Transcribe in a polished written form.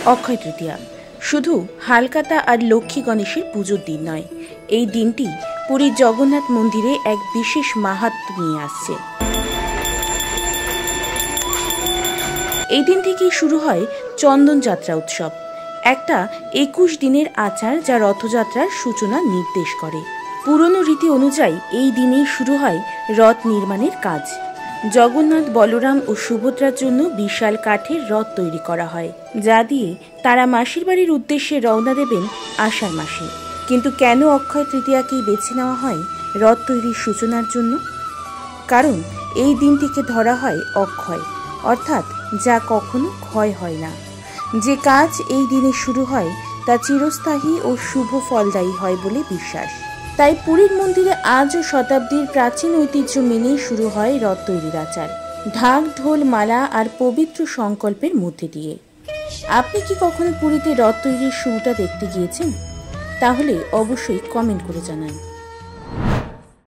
অক্ষয় তৃতীয়া শুধু হালকাতা আর লক্ষ্মী গণেশের পুজোর দিন নয়, এই দিনটি পুরীর জগন্নাথ মন্দিরে এক বিশেষ মাহাত্ম্য নিয়ে আসছে। এই দিন থেকেই শুরু হয় চন্দন যাত্রা উৎসব, একটা 21 দিনের আচার যা রথযাত্রার সূচনা নির্দেশ করে। পুরনো রীতি অনুযায়ী এই দিনেই শুরু হয় রথ নির্মাণের কাজ। জগন্নাথ, বলরাম ও সুভদ্রার জন্য বিশাল কাঠের রথ তৈরি করা হয়, যা দিয়ে তারা মাসির বাড়ির উদ্দেশ্যে রওনা দেবেন আষাঢ় মাসে। কিন্তু কেন অক্ষয় তৃতীয়াকেই বেছে নেওয়া হয় রথ তৈরির সূচনার জন্য? কারণ এই দিনটিকে ধরা হয় অক্ষয়, অর্থাৎ যা কখনো ক্ষয় হয় না। যে কাজ এই দিনে শুরু হয় তা চিরস্থায়ী ও শুভ ফলদায়ী হয় বলে বিশ্বাস। তাই পুরীর মন্দিরে আজও শতাব্দীর প্রাচীন ঐতিহ্য মেনেই শুরু হয় রথ তৈরির আচার, ঢাক, ঢোল, মালা আর পবিত্র সংকল্পের মধ্যে দিয়ে। আপনি কি কখনো পুরীতে রথ তৈরির শুরুটা দেখতে গিয়েছেন? তাহলে অবশ্যই কমেন্ট করে জানান।